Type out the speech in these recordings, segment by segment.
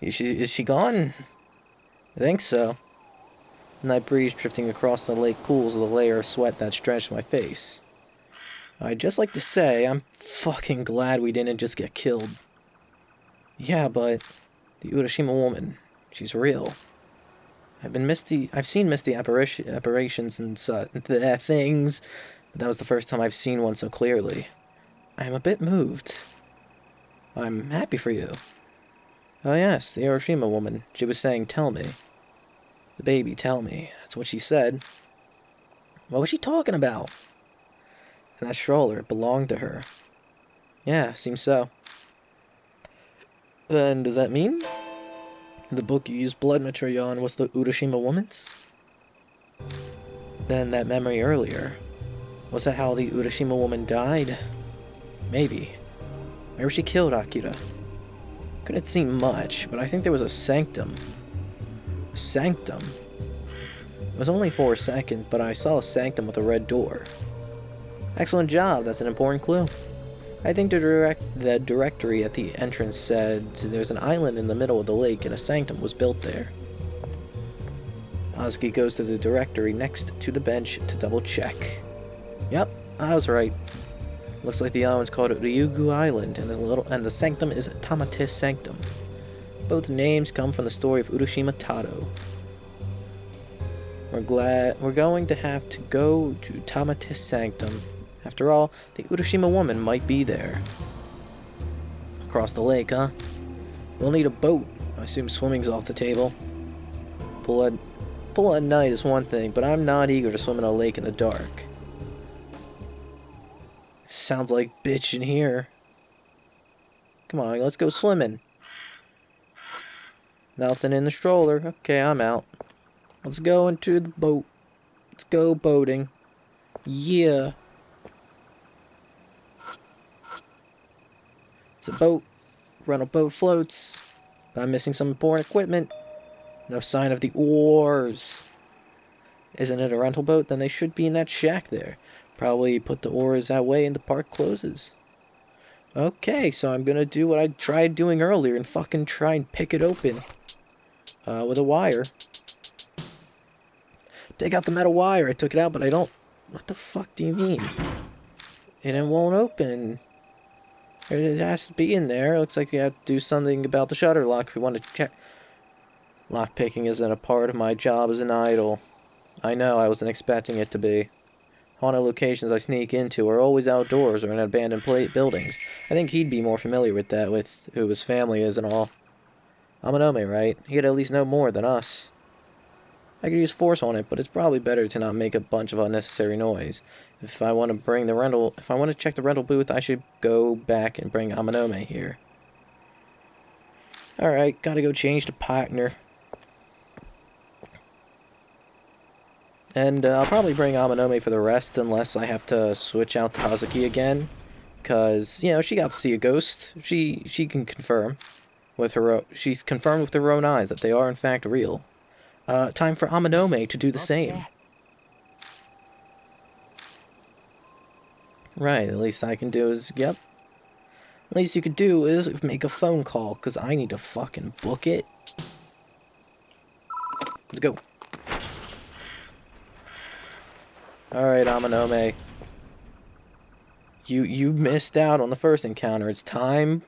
Is she gone? I think so. The night breeze drifting across the lake cools the layer of sweat that's drenched my face. I'd just like to say, I'm fucking glad we didn't just get killed. Yeah, but the Urashima woman, she's real. I've seen misty apparitions and things, but that was the first time I've seen one so clearly. I am a bit moved. I'm happy for you. Oh yes, the Urashima woman. She was saying, tell me. The baby, tell me. That's what she said. What was she talking about? And that stroller belonged to her. Yeah, seems so. Then does that mean the book you used blood material on was the Urashima woman's? Then that memory earlier, was that how the Urashima woman died? Maybe. Maybe she killed Akira. Couldn't seem much, but I think there was a sanctum. A sanctum? It was only for a second, but I saw a sanctum with a red door. Excellent job, that's an important clue. I think the directory at the entrance said there's an island in the middle of the lake and a sanctum was built there. Ozzy goes to the directory next to the bench to double check. Yep, I was right. Looks like the island's called Ryugu Island, and the sanctum is Tamate's Sanctum. Both names come from the story of Urashima Taro. We're going to have to go to Tamate's Sanctum. After all, the Urashima woman might be there. Across the lake, huh? We'll need a boat. I assume swimming's off the table. Pull at night is one thing, but I'm not eager to swim in a lake in the dark. Sounds like bitch in here. Come on, let's go swimming. Nothing in the stroller. Okay, I'm out. Let's go into the boat. Let's go boating. Yeah. It's a boat. Rental boat floats. But I'm missing some important equipment. No sign of the oars. Isn't it a rental boat? Then they should be in that shack there. Probably put the oars that way and the park closes. Okay, so I'm gonna do what I tried doing earlier and fucking try and pick it open. With a wire. Take out the metal wire. I took it out, but I don't... What the fuck do you mean? And it won't open. It has to be in there. Looks like we have to do something about the shutter lock if we want to check. Lockpicking isn't a part of my job as an idol. I know, I wasn't expecting it to be. Haunted locations I sneak into are always outdoors or in abandoned buildings. I think he'd be more familiar with that, with who his family is and all. Amanome, right? He'd at least know more than us. I could use force on it, but it's probably better to not make a bunch of unnecessary noise. If I want to check the rental booth, I should go back and bring Amanome here. Alright, gotta go change the partner. And I'll probably bring Amanome for the rest, unless I have to switch out to Hazuki again. Because, you know, she got to see a ghost. She can confirm. She's confirmed with her own eyes that they are in fact real. Time for Amanome to do the same. Right, the least I can do is, yep. Least you could do is make a phone call, because I need to fucking book it. Let's go. Alright, Amanome. You missed out on the first encounter. It's time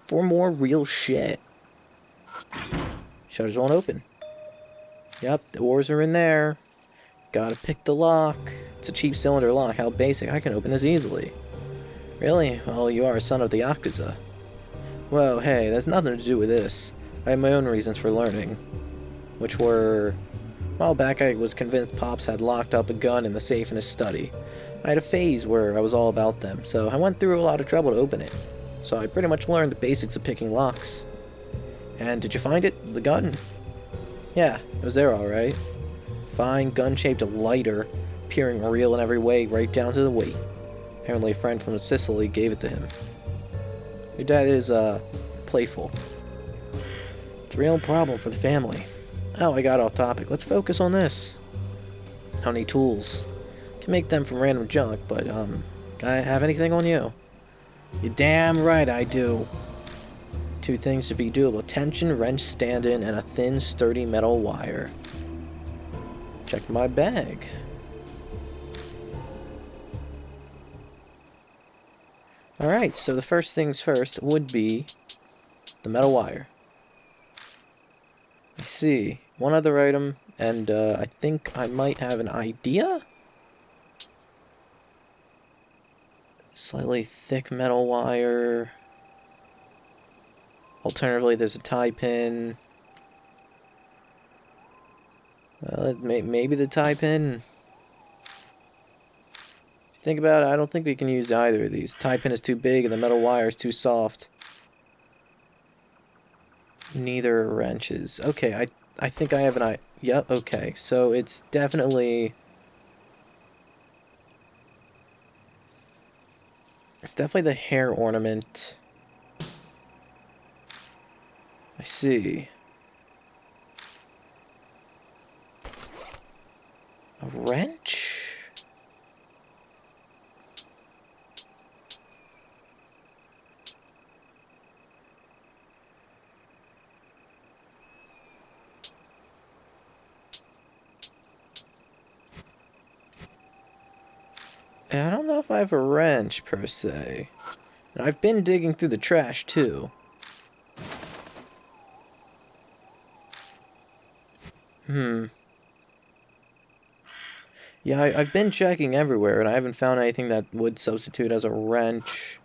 for more real shit. Shutters won't open. Yep, the oars are in there. Gotta pick the lock. It's a cheap cylinder lock. How basic. I can open this easily. Really? Well, you are a son of the Yakuza. Well, hey, that's nothing to do with this. I have my own reasons for learning. Which were... A while back I was convinced Pops had locked up a gun in the safe in his study. I had a phase where I was all about them, so I went through a lot of trouble to open it. So I pretty much learned the basics of picking locks. And did you find it? The gun? Yeah, it was there alright. Fine, gun-shaped lighter, appearing real in every way, right down to the weight. Apparently a friend from Sicily gave it to him. Your dad is, playful. It's a real problem for the family. Oh, I got off topic. Let's focus on this. Don't need tools. Can make them from random junk, but, can I have anything on you? You're damn right I do. Two things to be doable. Tension wrench stand-in and a thin, sturdy metal wire. Check my bag. Alright, so the first things first would be the metal wire. I see. One other item, and I think I might have an idea? Slightly thick metal wire. Alternatively, there's a tie pin. Well, maybe the tie pin. If you think about it, I don't think we can use either of these. Tie pin is too big and the metal wire is too soft. Neither are wrenches. Okay, I think I have an idea. Yep, okay. So it's definitely... It's definitely the hair ornament. I see. A wrench? And I don't know if I have a wrench, per se. And I've been digging through the trash, too. Yeah, I've been checking everywhere, and I haven't found anything that would substitute as a wrench.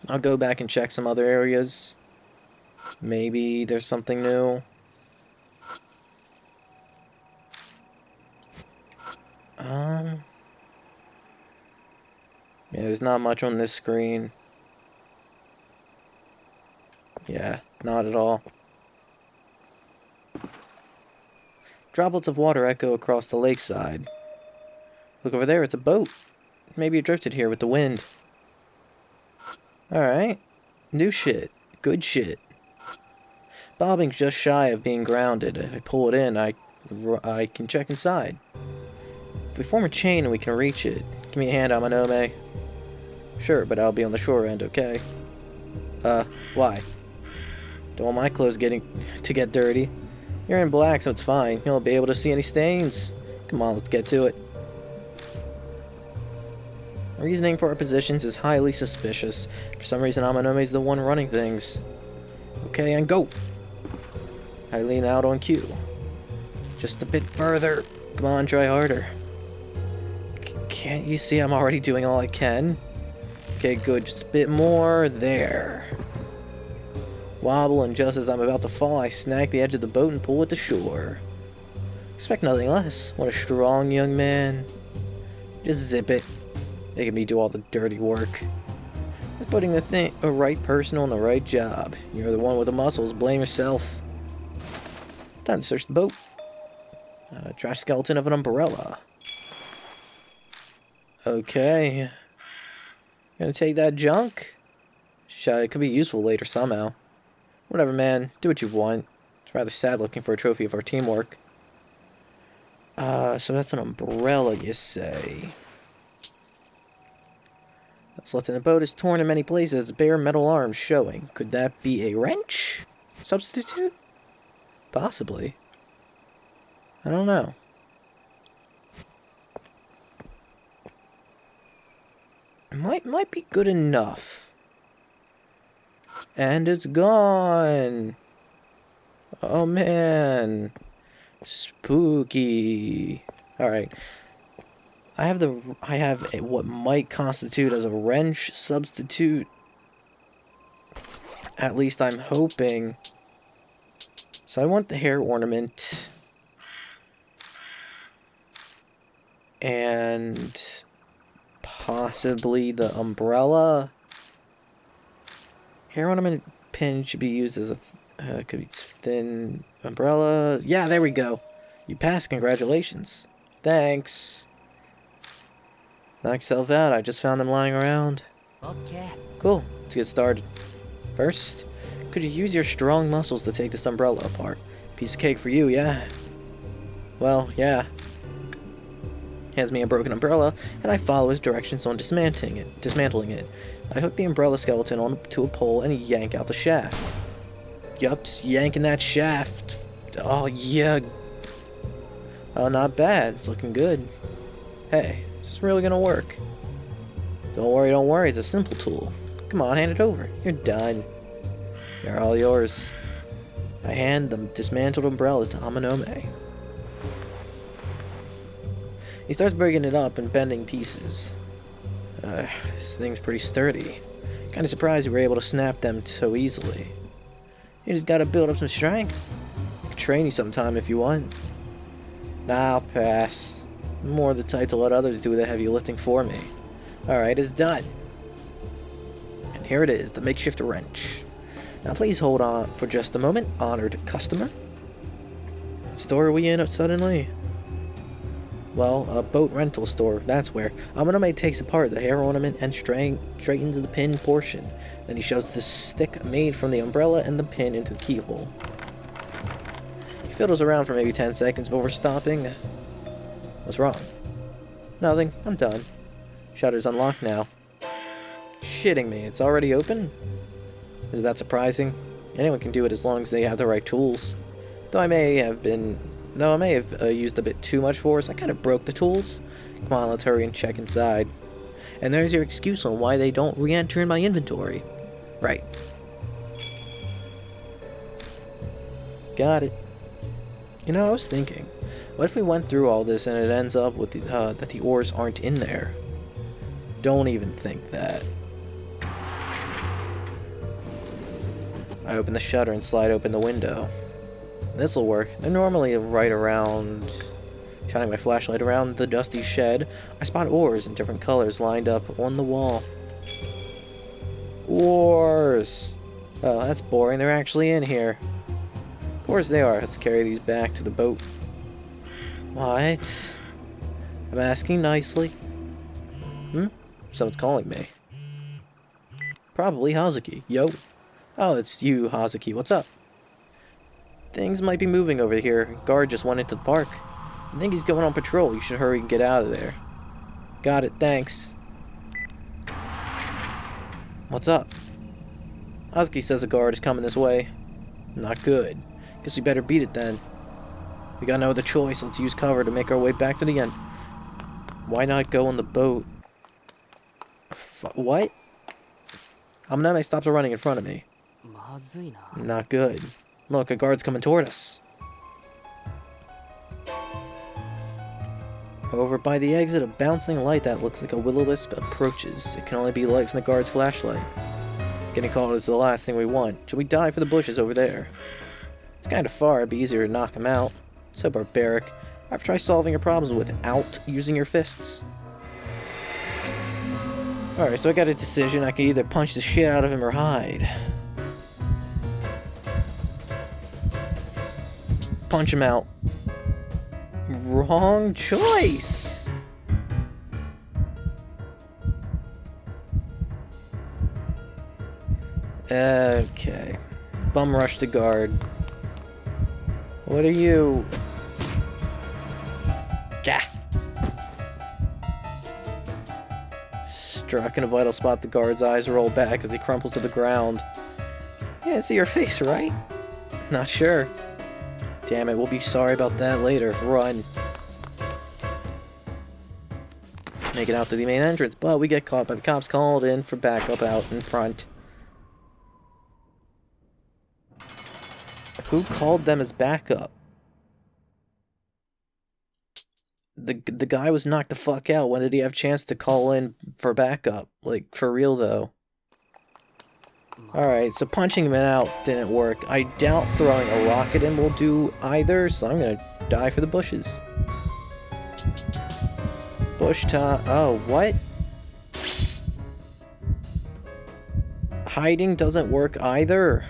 I'll go back and check some other areas. Maybe there's something new. Yeah, there's not much on this screen. Yeah, not at all. Droplets of water echo across the lakeside. Look over there, it's a boat. Maybe it drifted here with the wind. Alright. New shit. Good shit. Bobbing's just shy of being grounded. If I pull it in, I can check inside. If we form a chain, we can reach it. Give me a hand, Amanome. Sure, but I'll be on the shore end, okay? Why? Don't want my clothes to get dirty. You're in black, so it's fine. You won't be able to see any stains. Come on, let's get to it. Reasoning for our positions is highly suspicious. For some reason, Amanome's the one running things. Okay, and go! I lean out on cue. Just a bit further. Come on, try harder. Can't you see I'm already doing all I can? Okay, good. Just a bit more. There. Wobble, and just as I'm about to fall, I snag the edge of the boat and pull it to shore. Expect nothing less. What a strong young man. Just zip it. Making me do all the dirty work. Just putting the right person on the right job. You're the one with the muscles. Blame yourself. Time to search the boat. A trash skeleton of an umbrella. Okay. Gonna take that junk? It could be useful later somehow. Whatever, man. Do what you want. It's rather sad looking for a trophy of our teamwork. So that's an umbrella, you say. What's left in the boat is torn in many places, bare metal arms showing. Could that be a wrench? Substitute? Possibly. I don't know. Might be good enough. And it's gone. Oh man. Spooky. Alright. I have what might constitute as a wrench substitute. At least I'm hoping. So I want the hair ornament. And possibly the umbrella. Hair ornament pin should be used as a could be thin umbrella. Yeah, there we go. You passed. Congratulations. Thanks. Knock yourself out. I just found them lying around. Okay. Cool. Let's get started. First, could you use your strong muscles to take this umbrella apart? Piece of cake for you, yeah. Well, yeah. hands me a broken umbrella, and I follow his directions on dismantling it. I hook the umbrella skeleton onto a pole and yank out the shaft. Yup, just yanking that shaft. Oh, yeah. Oh, not bad. It's looking good. Hey, is this really gonna work? Don't worry, it's a simple tool. Come on, hand it over. You're done. They're all yours. I hand the dismantled umbrella to Amanome. He starts breaking it up and bending pieces. This thing's pretty sturdy. Kinda surprised we were able to snap them so easily. You just gotta build up some strength. I can train you sometime if you want. Nah, I'll pass. I'm more the type to let others do the heavy lifting for me. Alright, it's done. And here it is, the makeshift wrench. Now please hold on for just a moment, honored customer. What store are we in suddenly? Well, a boat rental store, that's where. Amanome takes apart the hair ornament and straightens the pin portion. Then he shoves the stick made from the umbrella and the pin into the keyhole. He fiddles around for maybe 10 seconds before stopping. What's wrong? Nothing, I'm done. Shutter's unlocked now. Shitting me, it's already open? Is that surprising? Anyone can do it as long as they have the right tools. Though I may have used a bit too much force, I kind of broke the tools. Come on, let's hurry and check inside. And there's your excuse on why they don't re-enter in my inventory. Right. Got it. You know, I was thinking, what if we went through all this and it ends up with that the ores aren't in there? Don't even think that. I open the shutter and slide open the window. This'll work. They're normally right around... Shining my flashlight around the dusty shed, I spot ores in different colors lined up on the wall. Ores! Oh, that's boring. They're actually in here. Of course they are. Let's carry these back to the boat. What? I'm asking nicely. Someone's calling me. Probably Hazuki. Yo. Oh, it's you, Hazuki. What's up? Things might be moving over here. Guard just went into the park. I think he's going on patrol. You should hurry and get out of there. Got it, thanks. What's up? Hazuki says a guard is coming this way. Not good. Guess we better beat it then. We got no other choice. Let's use cover to make our way back to the end. Why not go on the boat? What? Amanome stops running in front of me. Not good. Look, a guard's coming toward us. Over by the exit, a bouncing light that looks like a will-o-wisp approaches. It can only be light from the guard's flashlight. Getting caught is the last thing we want. Should we dive for the bushes over there? It's kind of far. It'd be easier to knock him out. So barbaric. I've tried solving your problems without using your fists. Alright, so I got a decision. I can either punch the shit out of him or hide. Punch him out. Wrong choice! Okay. Bum rush the guard. What are you? Gah! Struck in a vital spot, the guard's eyes roll back as he crumples to the ground. You didn't see your face, right? Not sure. Damn it, we'll be sorry about that later. Run. Make it out to the main entrance, but we get caught by the cops called in for backup out in front. Who called them as backup? The guy was knocked the fuck out. When did he have a chance to call in for backup? Like, for real though. Alright, so punching him out didn't work. I doubt throwing a rock at him will do either, so I'm gonna die for the bushes. Bush top. Oh, what? Hiding doesn't work either.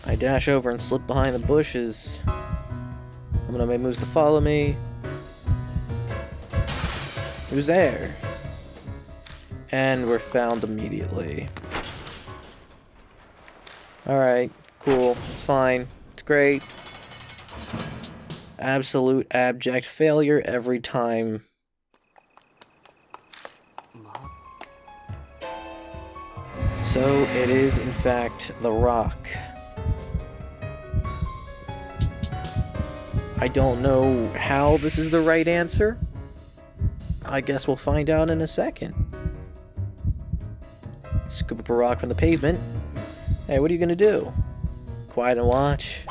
I dash over and slip behind the bushes. I'm gonna make moves to follow me. Who's there? And we're found immediately. Alright, cool. It's fine. It's great. Absolute abject failure every time. So it is, in fact, the rock. I don't know how this is the right answer. I guess we'll find out in a second. Scoop up a rock from the pavement. Hey, what are you gonna do? Quiet and watch.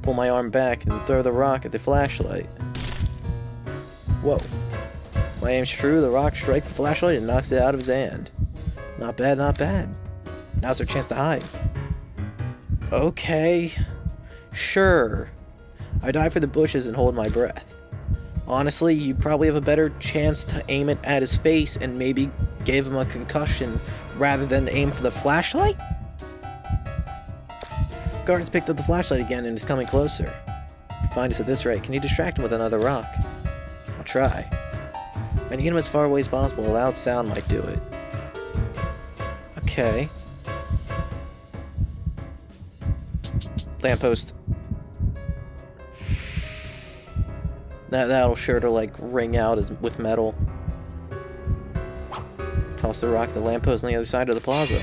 Pull my arm back and throw the rock at the flashlight. Whoa. My aim's true, the rock strikes the flashlight and knocks it out of his hand. Not bad, not bad. Now's our chance to hide. Okay. Sure. I dive for the bushes and hold my breath. Honestly, you probably have a better chance to aim it at his face and maybe give him a concussion rather than aim for the flashlight? Guard's picked up the flashlight again and is coming closer. Find us at this rate. Can you distract him with another rock? I'll try. And get him as far away as possible. A loud sound might do it. Okay. Lamppost. That'll sure to like ring out with metal. Toss the rock at the lamppost on the other side of the plaza.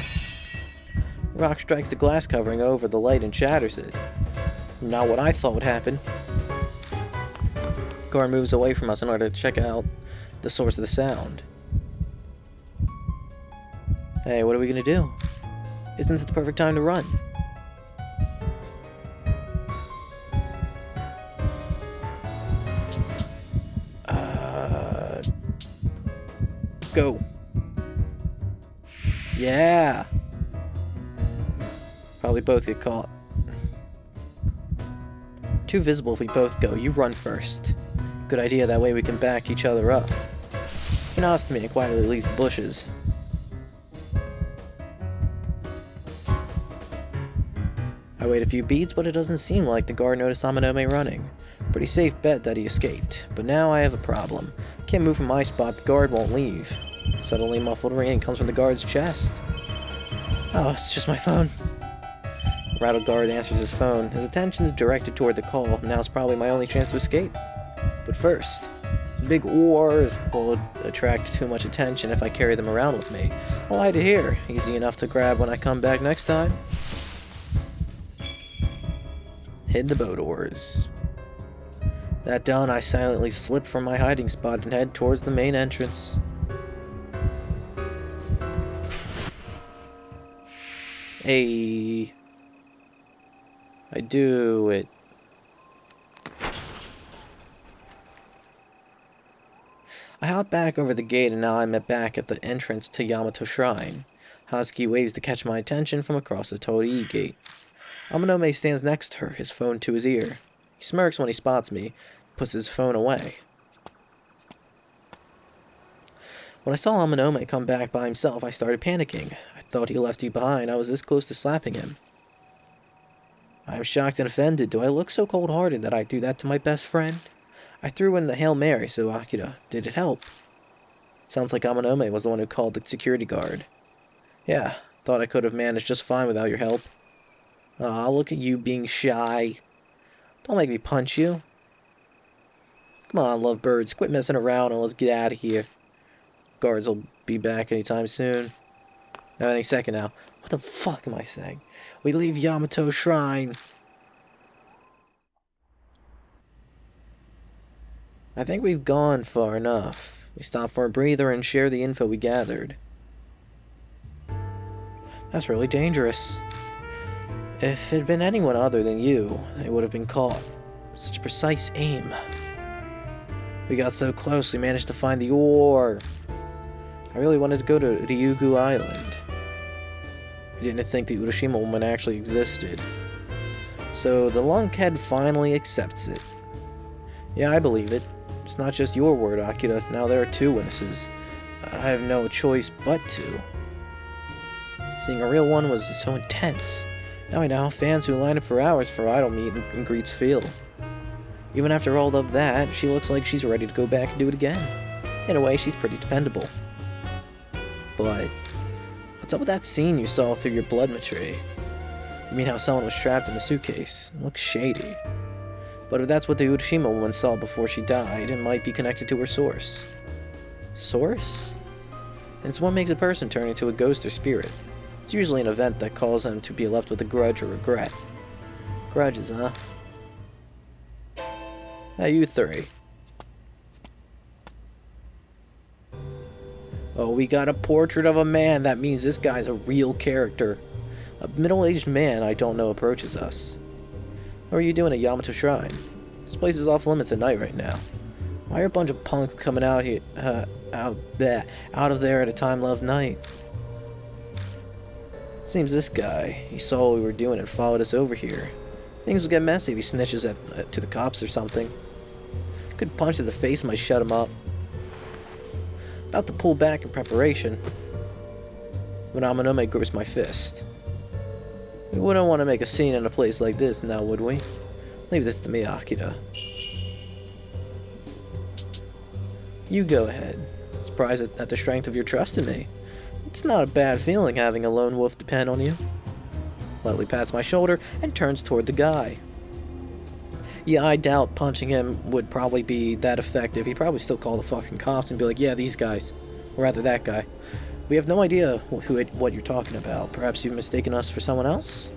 The rock strikes the glass covering over the light and shatters it. Not what I thought would happen. Guard moves away from us in order to check out the source of the sound. Hey, what are we gonna do? Isn't this the perfect time to run? Go. Yeah. Probably both get caught. Too visible if we both go. You run first. Good idea, that way we can back each other up. He nods to me and quietly leaves the bushes. I wait a few beats, but it doesn't seem like the guard noticed Amanome running. Pretty safe bet that he escaped. But now I have a problem. Can't move from my spot, the guard won't leave. Suddenly muffled ringing comes from the guard's chest. Oh, it's just my phone. The rattled guard answers his phone. His attention is directed toward the call. Now it's probably my only chance to escape. But first, the big oars will attract too much attention if I carry them around with me. I'll hide it here. Easy enough to grab when I come back next time. Hid the boat oars. That done, I silently slip from my hiding spot and head towards the main entrance. Hey. I do it. I hop back over the gate and now I'm back at the entrance to Yamato Shrine. Husky waves to catch my attention from across the Torii gate. Amanome stands next to her, his phone to his ear. He smirks when he spots me, puts his phone away. When I saw Amanome come back by himself, I started panicking. I thought he left you behind. I was this close to slapping him. I am shocked and offended. Do I look so cold-hearted that I do that to my best friend? I threw in the Hail Mary, so Akira, did it help? Sounds like Amanome was the one who called the security guard. Yeah, thought I could have managed just fine without your help. Aw, look at you being shy. Don't make me punch you. Come on, lovebirds, quit messing around and let's get out of here. Guards will be back anytime soon. No, any second now. What the fuck am I saying? We leave Yamato Shrine. I think we've gone far enough. We stop for a breather and share the info we gathered. That's really dangerous. If it had been anyone other than you, they would have been caught. Such precise aim. We got so close, we managed to find the ore. I really wanted to go to Ryugu Island. I didn't think the Urashima Woman actually existed. So the lunkhead finally accepts it. Yeah, I believe it. It's not just your word, Akira. Now there are two witnesses. I have no choice but to. Seeing a real one was so intense. Now I know how fans who line up for hours for idol meet and greets feel. Even after all of that, she looks like she's ready to go back and do it again. In a way, she's pretty dependable. But what's up with that scene you saw through your blood matrix? You mean how someone was trapped in a suitcase? It looks shady. But if that's what the Urashima Woman saw before she died, it might be connected to her source. Source? And it's what makes a person turn into a ghost or spirit. It's usually an event that causes them to be left with a grudge or regret. Grudges, huh? Hey, you three. Oh, we got a portrait of a man. That means this guy's a real character. A middle-aged man I don't know approaches us. What are you doing at Yamato Shrine? This place is off limits at night right now. Why are a bunch of punks coming out here, out of there at a time of night? Seems this guy, he saw what we were doing and followed us over here. Things will get messy if he snitches to the cops or something. Good punch to the face might shut him up. About to pull back in preparation, when Amanome grips my fist. We wouldn't want to make a scene in a place like this now, would we? Leave this to me, Akira. You go ahead. Surprised at the strength of your trust in me. It's not a bad feeling having a lone wolf depend on you. Lightly pats my shoulder and turns toward the guy. Yeah, I doubt punching him would probably be that effective. He'd probably still call the fucking cops and be like, yeah, these guys. Or rather, that guy. We have no idea what you're talking about. Perhaps you've mistaken us for someone else?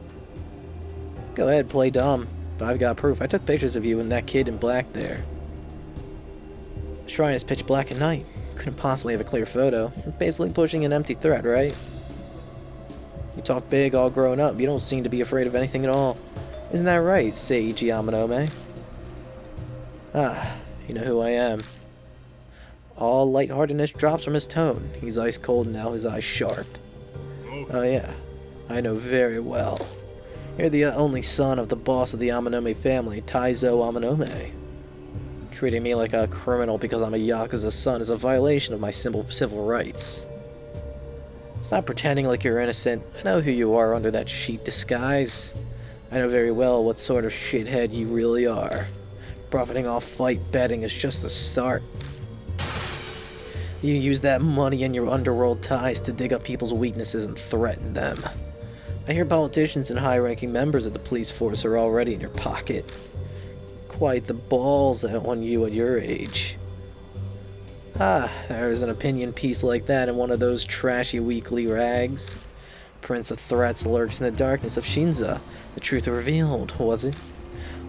Go ahead, play dumb. But I've got proof. I took pictures of you and that kid in black there. The shrine is pitch black at night. Couldn't possibly have a clear photo. You're basically pushing an empty threat, right? You talk big all grown up. You don't seem to be afraid of anything at all. Isn't that right, Seiji Amanome? Ah, you know who I am. All lightheartedness drops from his tone. He's ice cold now, his eyes sharp. Oh yeah, I know very well. You're the only son of the boss of the Amanome family, Taizo Amanome. Treating me like a criminal because I'm a Yakuza's son is a violation of my civil rights. Stop pretending like you're innocent. I know who you are under that sheep disguise. I know very well what sort of shithead you really are. Profiting off fight betting is just the start. You use that money and your underworld ties to dig up people's weaknesses and threaten them. I hear politicians and high-ranking members of the police force are already in your pocket. Quite the balls on you at your age. Ah, there's an opinion piece like that in one of those trashy weekly rags. Prince of Threats lurks in the darkness of Shinza. The truth revealed, was it?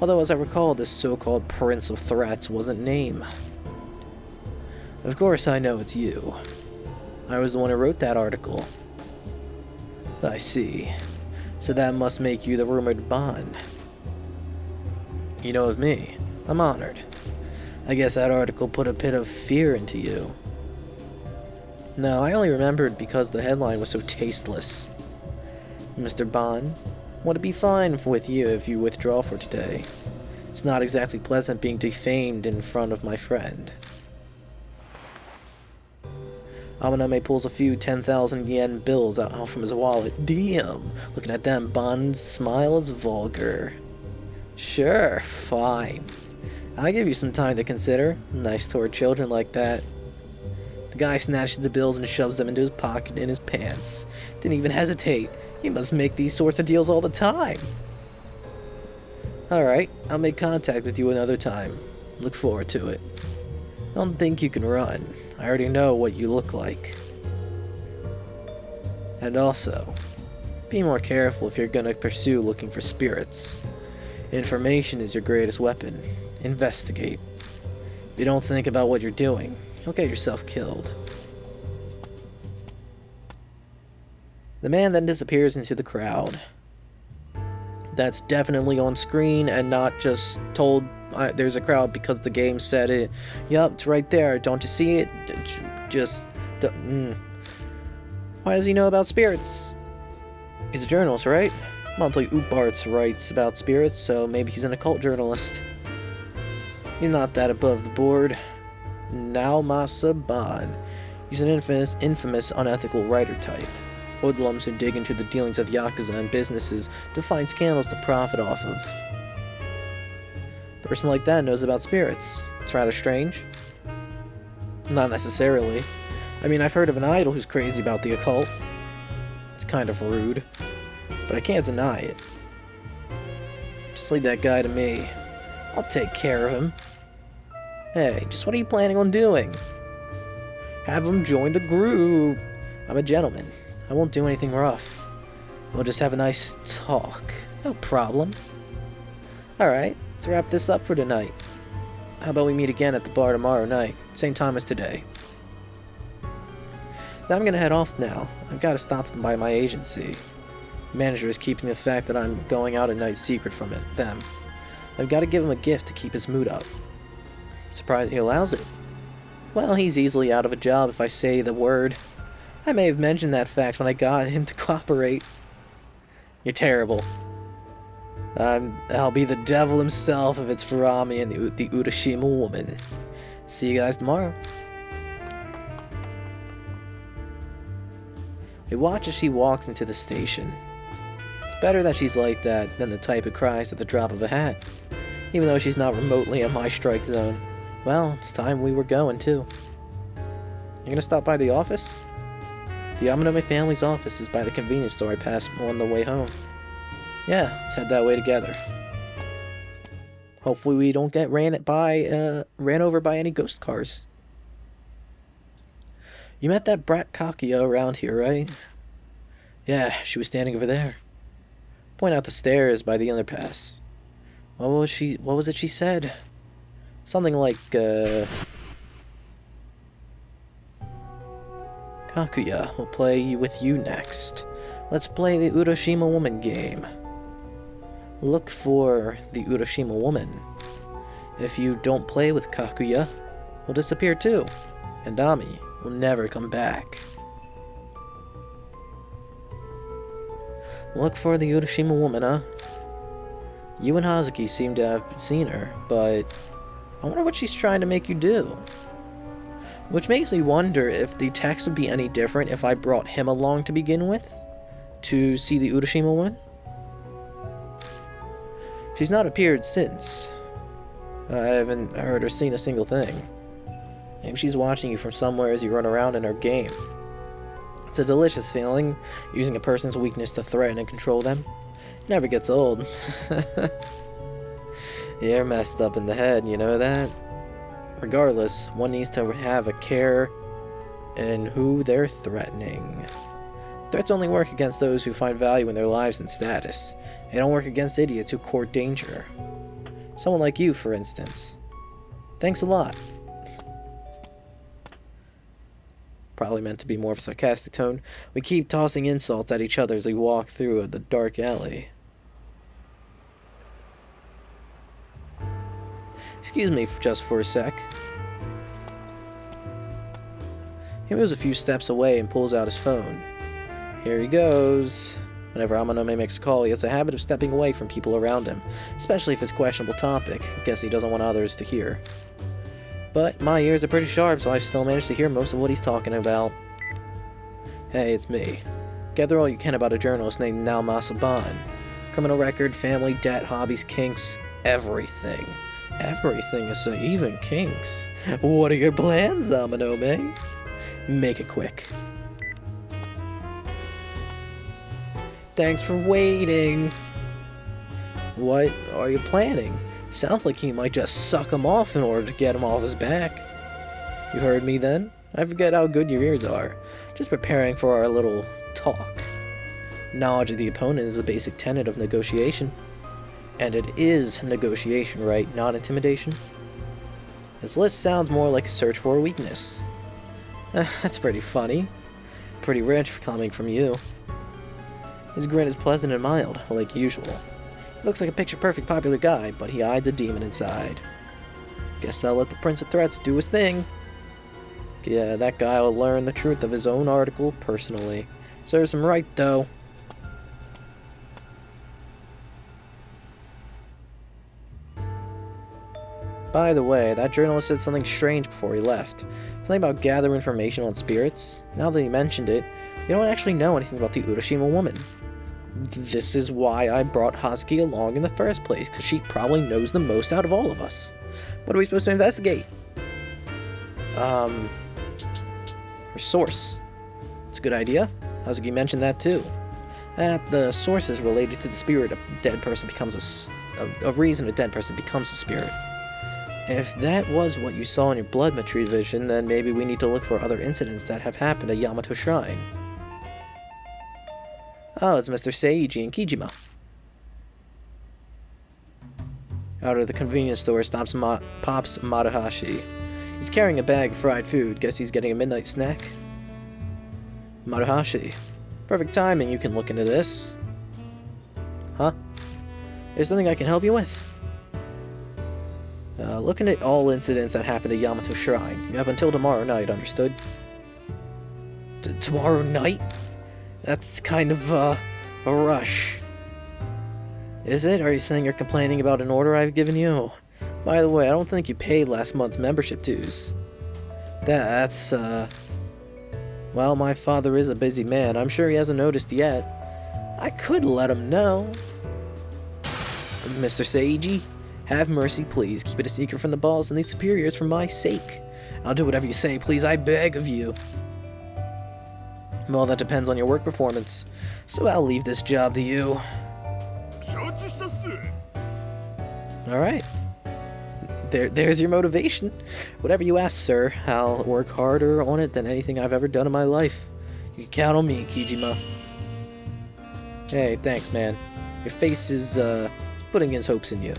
Although, as I recall, this so-called Prince of Threats wasn't named. Of course I know it's you. I was the one who wrote that article. I see. So that must make you the rumored Bond. You know of me. I'm honored. I guess that article put a bit of fear into you. No, I only remembered because the headline was so tasteless. Mr. Bond, would it be fine with you if you withdraw for today? It's not exactly pleasant being defamed in front of my friend. Amanome pulls a few 10,000 yen bills out from his wallet. Damn! Looking at them, Bond's smile is vulgar. Sure, fine. I'll give you some time to consider. Nice toward children like that. The guy snatches the bills and shoves them into his pocket in his pants. Didn't even hesitate. He must make these sorts of deals all the time. Alright, I'll make contact with you another time. Look forward to it. Don't think you can run. I already know what you look like. And also, be more careful if you're gonna pursue looking for spirits. Information is your greatest weapon. Investigate. If you don't think about what you're doing, you'll get yourself killed. The man then disappears into the crowd. That's definitely on screen and not just told there's a crowd because the game said it. Yup, it's right there. Don't you see it? Why does he know about spirits? He's a journalist, right? Monthly Uparts writes about spirits, so maybe he's an occult journalist. He's not that above the board. Naomasa Ban. He's an infamous unethical writer type. Hoodlums who dig into the dealings of Yakuza and businesses to find scandals to profit off of. A person like that knows about spirits. It's rather strange. Not necessarily. I mean, I've heard of an idol who's crazy about the occult. It's kind of rude. But I can't deny it. Just leave that guy to me. I'll take care of him. Hey, just what are you planning on doing? Have him join the group. I'm a gentleman. I won't do anything rough. We'll just have a nice talk. No problem. Alright, let's wrap this up for tonight. How about we meet again at the bar tomorrow night, same time as today? Now I'm gonna head off now. I've got to stop by my agency. The manager is keeping the fact that I'm going out at night secret from them. I've got to give him a gift to keep his mood up. Surprised he allows it. Well, he's easily out of a job if I say the word. I may have mentioned that fact when I got him to cooperate. You're terrible. I'll be the devil himself if it's Farami and the Urashima Woman. See you guys tomorrow. We watch as she walks into the station. It's better that she's like that than the type who cries at the drop of a hat. Even though she's not remotely in my strike zone. Well, it's time we were going too. You gonna stop by the office? The Amanome family's office is by the convenience store I passed on the way home. Yeah, let's head that way together. Hopefully we don't get ran over by any ghost cars. You met that brat Kakuya around here, right? Yeah, she was standing over there. Point out the stairs by the underpass. What was it she said? Something like, Kakuya will play with you next. Let's play the Urashima Woman game. Look for the Urashima Woman. If you don't play with Kakuya, we'll disappear too. And Ami will never come back. Look for the Urashima Woman, huh? You and Hazuki seem to have seen her, but I wonder what she's trying to make you do. Which makes me wonder if the text would be any different if I brought him along to begin with, to see the Urashima Woman. She's not appeared since. I haven't heard or seen a single thing. Maybe she's watching you from somewhere as you run around in her game. It's a delicious feeling, using a person's weakness to threaten and control them. It never gets old. You're messed up in the head, you know that? Regardless, one needs to have a care in who they're threatening. Threats only work against those who find value in their lives and status. They don't work against idiots who court danger. Someone like you, for instance. Thanks a lot. Probably meant to be more of a sarcastic tone. We keep tossing insults at each other as we walk through the dark alley. Excuse me just for a sec. He moves a few steps away and pulls out his phone. Here he goes. Whenever Amanome makes a call, he has a habit of stepping away from people around him, especially if it's a questionable topic. I guess he doesn't want others to hear. But my ears are pretty sharp, so I still manage to hear most of what he's talking about. Hey, it's me. Gather all you can about a journalist named Naoma Saban. Criminal record, family, debt, hobbies, kinks, everything. Everything is even kinks. What are your plans, Amanome? Make it quick. Thanks for waiting. What are you planning? Sounds like he might just suck him off in order to get him off his back. You heard me then? I forget how good your ears are. Just preparing for our little talk. Knowledge of the opponent is a basic tenet of negotiation. And it is negotiation, right? Not intimidation. His list sounds more like a search for a weakness. That's pretty funny. Pretty rich coming from you. His grin is pleasant and mild, like usual. He looks like a picture-perfect popular guy, but he hides a demon inside. Guess I'll let the Prince of Threats do his thing. Yeah, that guy will learn the truth of his own article personally. Serves him right, though. By the way, that journalist said something strange before he left. Something about gather information on spirits. Now that he mentioned it, we don't actually know anything about the Urashima Woman. This is why I brought Hazuki along in the first place, because she probably knows the most out of all of us. What are we supposed to investigate? Her source. It's a good idea. Hazuki mentioned that too. That the source is related to the spirit a dead person becomes a reason a dead person becomes a spirit. If that was what you saw in your blood matrix vision, then maybe we need to look for other incidents that have happened at Yamato Shrine. Oh, it's Mr. Seiji and Kijima. Out of the convenience store pops Maruhashi. He's carrying a bag of fried food. Guess he's getting a midnight snack. Maruhashi. Perfect timing, you can look into this. Huh? There's something I can help you with. Looking at all incidents that happened at Yamato Shrine. You have until tomorrow night, understood? Tomorrow night? That's kind of, a rush. Is it? Are you saying you're complaining about an order I've given you? By the way, I don't think you paid last month's membership dues. That's, well, my father is a busy man. I'm sure he hasn't noticed yet. I could let him know. Mr. Seiji, have mercy, please. Keep it a secret from the boss and the superiors for my sake. I'll do whatever you say, please. I beg of you. Well, that depends on your work performance. So I'll leave this job to you. Alright. There's your motivation. Whatever you ask, sir. I'll work harder on it than anything I've ever done in my life. You can count on me, Kijima. Hey, thanks, man. Your face is, putting his hopes in you.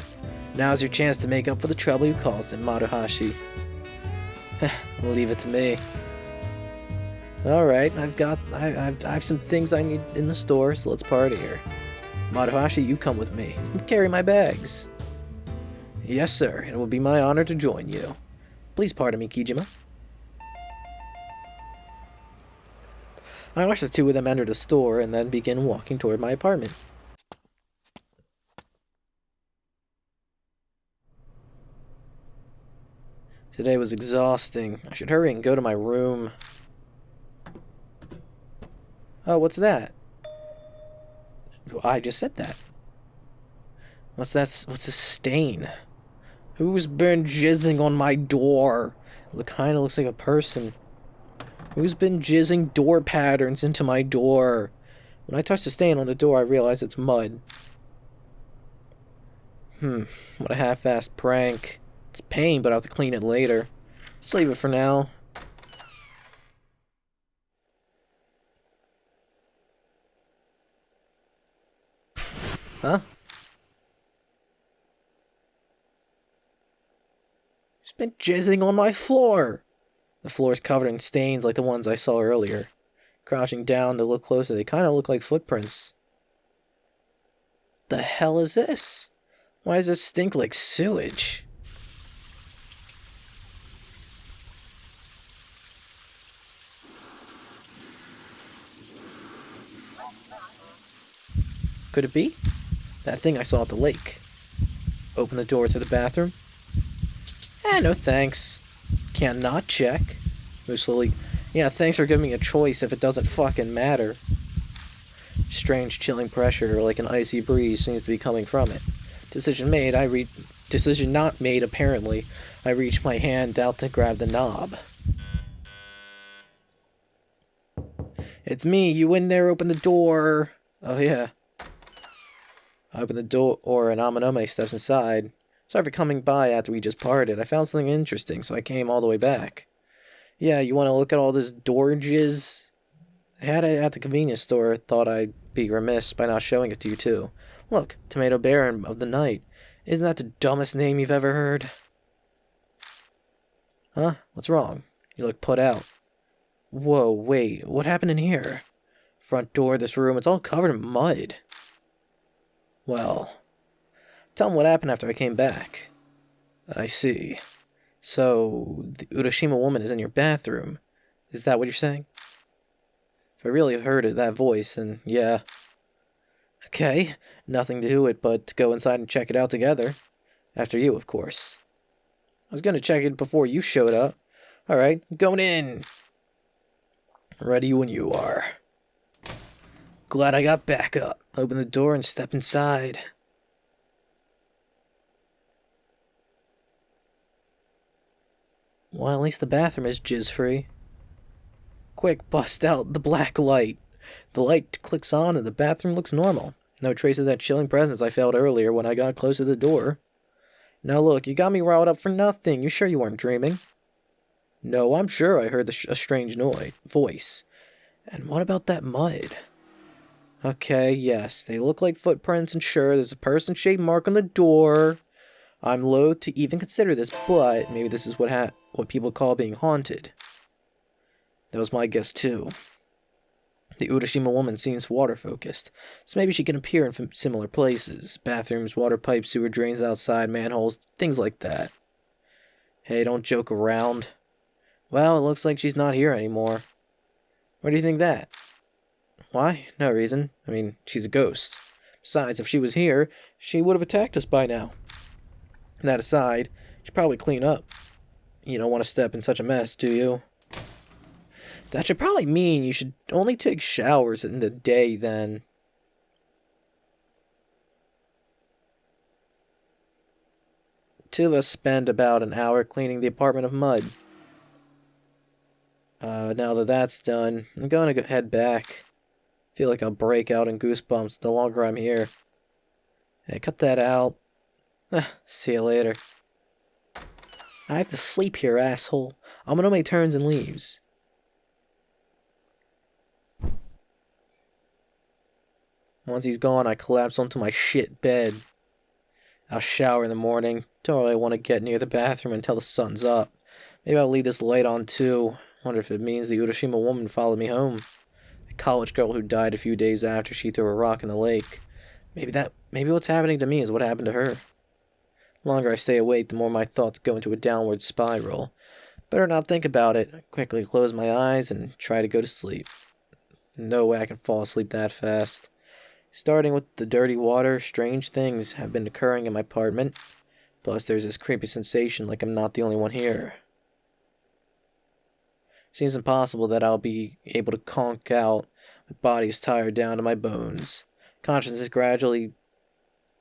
Now's your chance to make up for the trouble you caused him, Maruhashi. Leave it to me. Alright, I have some things I need in the store, so let's party here. Maruhashi, you come with me. Carry my bags. Yes, sir. It will be my honor to join you. Please pardon me, Kijima. I watched the two of them enter the store and then begin walking toward my apartment. Today was exhausting. I should hurry and go to my room. Oh, what's that? I just said that. What's that? What's a stain? Who's been jizzing on my door? It kinda looks like a person. Who's been jizzing door patterns into my door? When I touch the stain on the door, I realize it's mud. What a half-assed prank. It's pain, but I'll have to clean it later. Just leave it for now. Huh? It's been jizzing on my floor. The floor is covered in stains like the ones I saw earlier. Crouching down to look closer, they kind of look like footprints. The hell is this? Why does this stink like sewage? Could it be? That thing I saw at the lake. Open the door to the bathroom. No thanks. Can't not check. Move slowly. Yeah, thanks for giving me a choice if it doesn't fucking matter. Strange chilling pressure like an icy breeze seems to be coming from it. Decision made, Decision not made, apparently. I reach my hand out to grab the knob. It's me, you in there, open the door. Oh yeah. I open the door and Amanome steps inside. Sorry for coming by after we just parted. I found something interesting, so I came all the way back. Yeah, you want to look at all this door jizz? I had it at the convenience store. Thought I'd be remiss by not showing it to you, too. Look, Tomato Baron of the Night. Isn't that the dumbest name you've ever heard? Huh? What's wrong? You look put out. Whoa, wait. What happened in here? Front door of this room, it's all covered in mud. Well, tell them what happened after I came back. I see. So, the Urashima Woman is in your bathroom. Is that what you're saying? If I really heard that voice, then yeah. Okay, nothing to do it but to go inside and check it out together. After you, of course. I was gonna check it before you showed up. Alright, going in. Ready when you are. Glad I got back up. Open the door and step inside. Well, at least the bathroom is jizz-free. Quick, bust out the black light. The light clicks on and the bathroom looks normal. No trace of that chilling presence I felt earlier when I got close to the door. Now look, you got me riled up for nothing. You sure you weren't dreaming? No, I'm sure I heard a strange voice. And what about that mud? Okay, yes, they look like footprints, and sure, there's a person-shaped mark on the door. I'm loath to even consider this, but maybe this is what people call being haunted. That was my guess, too. The Urashima Woman seems water-focused, so maybe she can appear in similar places. Bathrooms, water pipes, sewer drains outside, manholes, things like that. Hey, don't joke around. Well, it looks like she's not here anymore. Why do you think that? Why? No reason. I mean, she's a ghost. Besides, if she was here, she would have attacked us by now. That aside, she'd probably clean up. You don't want to step in such a mess, do you? That should probably mean you should only take showers in the day, then. Two of us spend about an hour cleaning the apartment of mud. Now that that's done, I'm going to head back. Feel like I'll break out in goosebumps the longer I'm here. Hey, cut that out. See you later. I have to sleep here, asshole. I'm gonna make turns and leaves. Once he's gone, I collapse onto my shit bed. I'll shower in the morning. Don't really want to get near the bathroom until the sun's up. Maybe I'll leave this light on too. Wonder if it means the Urashima Woman followed me home. The college girl who died a few days after she threw a rock in the lake. Maybe what's happening to me is what happened to her. The longer I stay awake, the more my thoughts go into a downward spiral. Better not think about it. I quickly close my eyes and try to go to sleep. No way I can fall asleep that fast. Starting with the dirty water, strange things have been occurring in my apartment. Plus, there's this creepy sensation like I'm not the only one here. Seems impossible that I'll be able to conk out. My body's tired down to my bones. Consciousness gradually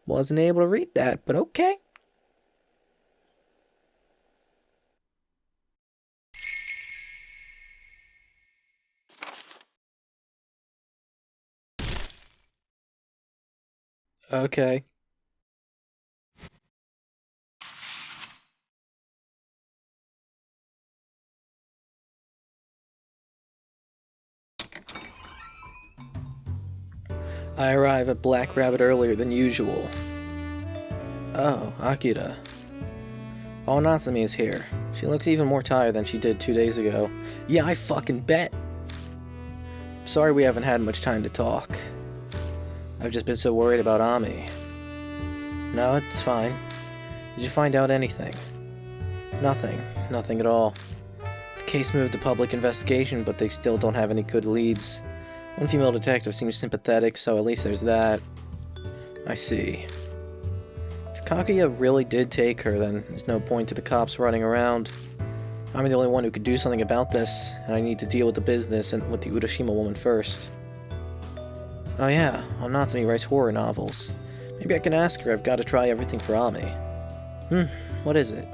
wasn't able to read that, but okay. Okay. I arrive at Black Rabbit earlier than usual. Oh, Akira. Oh, Natsumi is here. She looks even more tired than she did 2 days ago. Yeah, I fucking bet! Sorry we haven't had much time to talk. I've just been so worried about Ami. No, it's fine. Did you find out anything? Nothing. Nothing at all. The case moved to public investigation, but they still don't have any good leads. One female detective seems sympathetic, so at least there's that. I see. If Kaguya really did take her, then there's no point to the cops running around. I'm the only one who could do something about this, and I need to deal with the business and with the Urashima Woman first. Oh yeah, Natsumi writes horror novels. Maybe I can ask her. I've got to try everything for Ami. What is it?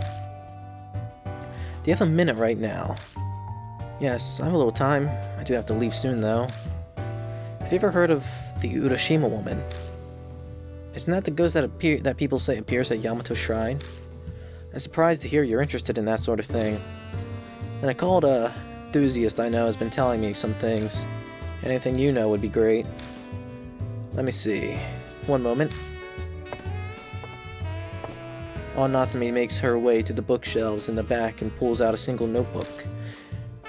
Do you have a minute right now? Yes, I have a little time. I do have to leave soon, though. Have you ever heard of the Urashima Woman? Isn't that the ghost that people say appears at Yamato Shrine? I'm surprised to hear you're interested in that sort of thing. And a cult enthusiast I know has been telling me some things. Anything you know would be great. Let me see. One moment. Natsumi makes her way to the bookshelves in the back and pulls out a single notebook.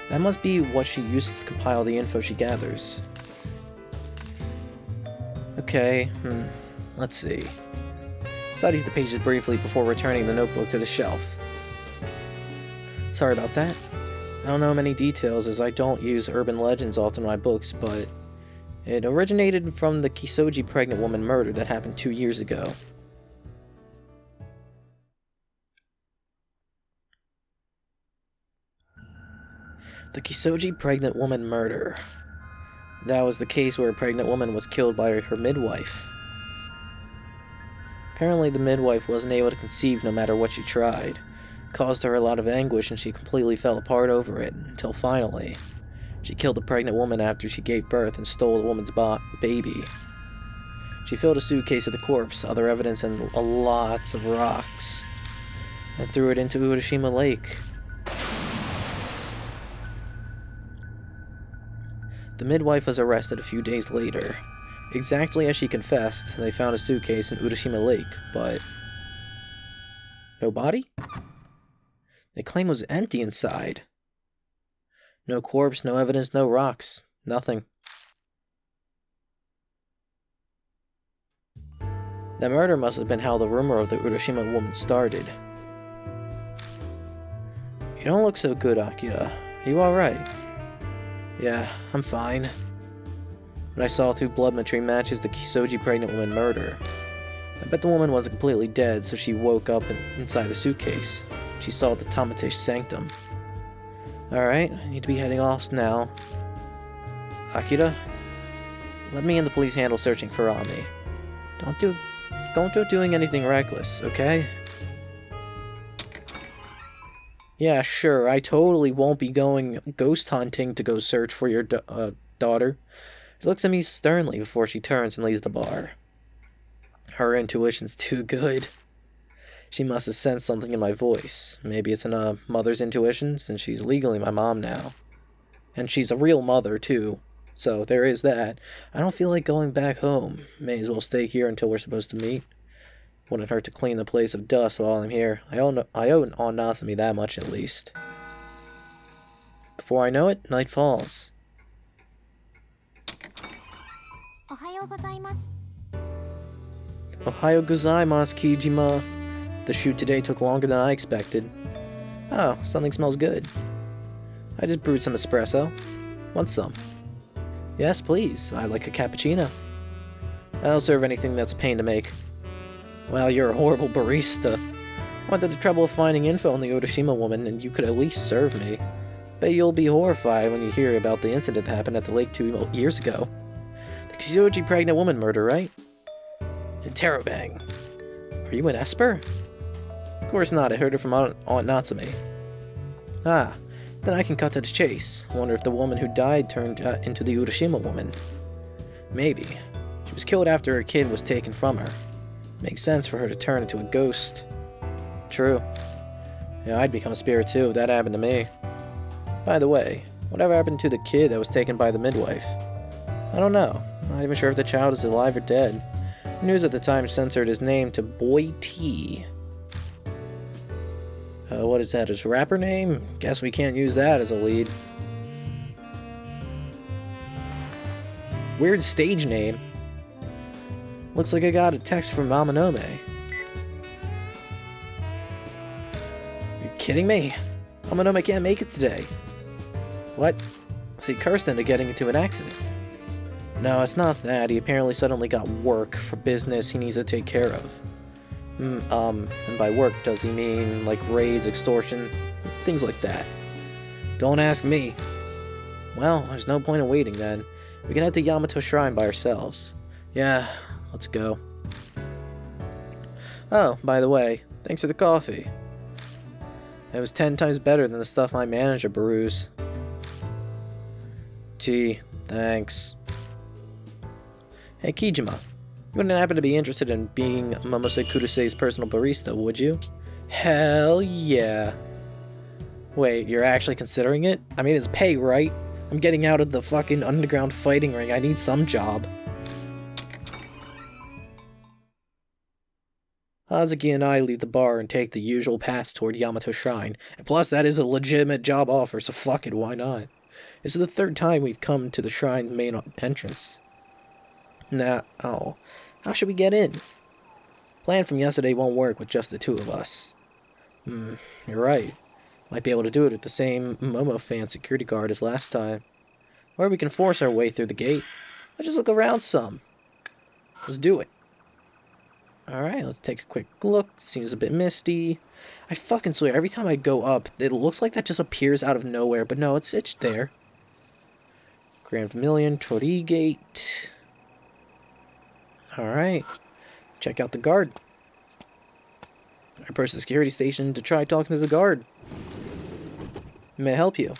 That must be what she uses to compile the info she gathers. Okay, let's see. Studies the pages briefly before returning the notebook to the shelf. Sorry about that. I don't know many details as I don't use urban legends often in my books, but it originated from the Kisoji pregnant woman murder that happened 2 years ago. The Kisoji pregnant woman murder. That was the case where a pregnant woman was killed by her midwife. Apparently the midwife wasn't able to conceive no matter what she tried. It caused her a lot of anguish and she completely fell apart over it, until finally, She killed the pregnant woman after she gave birth and stole the woman's baby. She filled a suitcase with the corpse, other evidence, and lots of rocks, and threw it into Urashima Lake. The midwife was arrested a few days later. Exactly as she confessed, they found a suitcase in Urashima Lake, but no body? They claim it was empty inside. No corpse, no evidence, no rocks. Nothing. That murder must have been how the rumor of the Urashima Woman started. You don't look so good, Akira. You alright? Yeah, I'm fine. When I saw through blood metry matches the Kisoji pregnant woman murder, I bet the woman wasn't completely dead, so she woke up inside the suitcase. She saw the Tamate Sanctum. Alright, I need to be heading off now. Akira, let me and the police handle searching for Ami. Don't go doing anything reckless, okay? Yeah, sure, I totally won't be going ghost hunting to go search for your daughter. She looks at me sternly before she turns and leaves the bar. Her intuition's too good. She must have sensed something in my voice. Maybe it's a mother's intuition, since she's legally my mom now. And she's a real mother, too. So, there is that. I don't feel like going back home. May as well stay here until we're supposed to meet. Wouldn't hurt to clean the place of dust while I'm here. I owe Nasumi that much, at least. Before I know it, night falls. Ohayo gozaimasu, Kijima. The shoot today took longer than I expected. Oh, something smells good. I just brewed some espresso. Want some? Yes, please. I like a cappuccino. I'll serve anything that's a pain to make. Well, you're a horrible barista. I went to the trouble of finding info on the Urashima Woman, and you could at least serve me. Bet you'll be horrified when you hear about the incident that happened at the lake 2 years ago. The Kisoji pregnant woman murder, right? Interrobang. Are you an Esper? Of course not, I heard it from Aunt Natsume. Ah, then I can cut to the chase. I wonder if the woman who died turned into the Urashima Woman. Maybe. She was killed after her kid was taken from her. Makes sense for her to turn into a ghost. True. Yeah, I'd become a spirit too if that happened to me. By the way, whatever happened to the kid that was taken by the midwife? I don't know. I'm not even sure if the child is alive or dead. The news at the time censored his name to Boy T. What is that, his rapper name? Guess we can't use that as a lead. Weird stage name. Looks like I got a text from Mamonome. You kidding me? Mamonome can't make it today. What? He cursed into getting into an accident. No, it's not that. He apparently suddenly got work for business he needs to take care of. And by work, does he mean, like, raids, extortion, things like that? Don't ask me. Well, there's no point in waiting then. We can head to Yamato Shrine by ourselves. Yeah, let's go. Oh, by the way, thanks for the coffee. It was 10 times better than the stuff my manager brews. Gee, thanks. Hey, Kijima. You wouldn't happen to be interested in being Momose Kurosei's personal barista, would you? Hell yeah. Wait, you're actually considering it? I mean, it's pay, right? I'm getting out of the fucking underground fighting ring. I need some job. Hazuki and I leave the bar and take the usual path toward Yamato Shrine. And plus, that is a legitimate job offer, so fuck it, why not? This is the 3rd time we've come to the shrine main entrance. How should we get in? Plan from yesterday won't work with just the 2 of us. You're right. Might be able to do it with the same Momo fan security guard as last time. Or we can force our way through the gate. Let's just look around some. Let's do it. Alright, let's take a quick look. Seems a bit misty. I fucking swear, every time I go up, it looks like that just appears out of nowhere, but no, it's there. Grand Vermilion, Torii Gate. Alright. Check out the guard. I approached the security station to try talking to the guard. May I help you?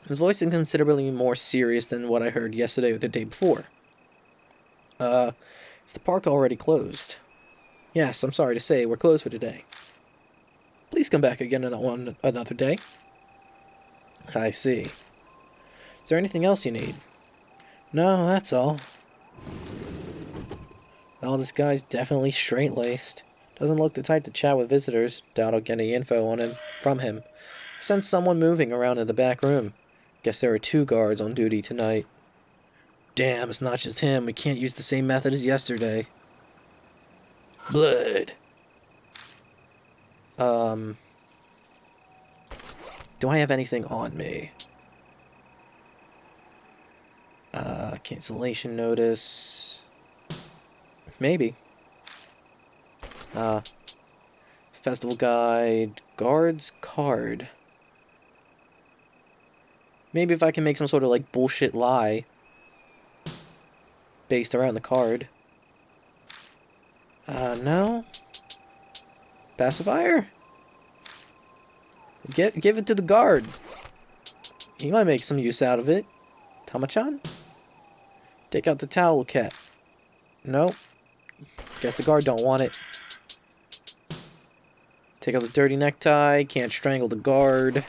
His voice is considerably more serious than what I heard yesterday or the day before. Is the park already closed? Yes, I'm sorry to say, we're closed for today. Please come back again another day. I see. Is there anything else you need? No, that's all. Well, this guy's definitely straight-laced. Doesn't look the type to chat with visitors. Doubt I'll get any info on him from him. Sense someone moving around in the back room. Guess there are 2 guards on duty tonight. Damn, it's not just him. We can't use the same method as yesterday. Blood. Do I have anything on me? Cancellation notice. Maybe. Festival guide. Guards card. Maybe if I can make some sort of, like, bullshit lie based around the card. No? Pacifier? Give it to the guard. He might make some use out of it. Tamachan? Take out the towel cat. Nope. Guess the guard don't want it. Take out the dirty necktie. Can't strangle the guard.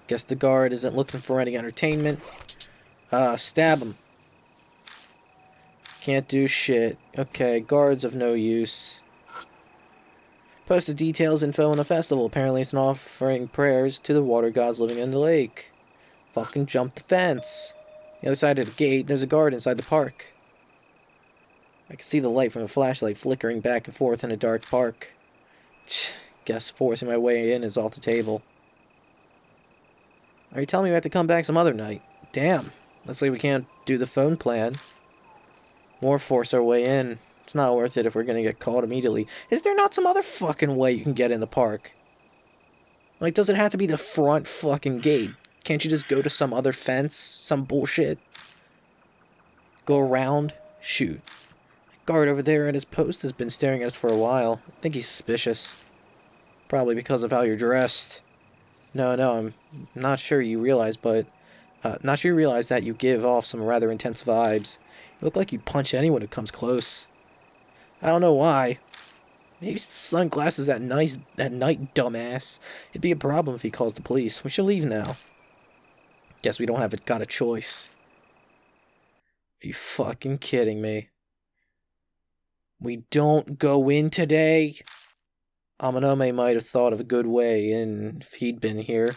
Guess the guard isn't looking for any entertainment. Stab him. Can't do shit. Okay, guards of no use. Posted details info on the festival. Apparently it's an offering prayers to the water gods living in the lake. Fucking jump the fence. The other side of the gate, there's a guard inside the park. I can see the light from a flashlight flickering back and forth in a dark park. Guess forcing my way in is off the table. Are you telling me we have to come back some other night? Damn. Looks like we can't do the phone plan. Or force our way in. It's not worth it if we're gonna get caught immediately. Is there not some other fucking way you can get in the park? Like, does it have to be the front fucking gate? Can't you just go to some other fence? Some bullshit? Go around? Shoot. The guard over there at his post has been staring at us for a while. I think he's suspicious. Probably because of how you're dressed. No, I'm not sure you realize, but... not sure you realize that you give off some rather intense vibes. You look like you'd punch anyone who comes close. I don't know why. Maybe it's the sunglasses at night, dumbass. It'd be a problem if he calls the police. We should leave now. Guess we don't have got a choice. Are you fucking kidding me? We don't go in today? Amanome might have thought of a good way in if he'd been here.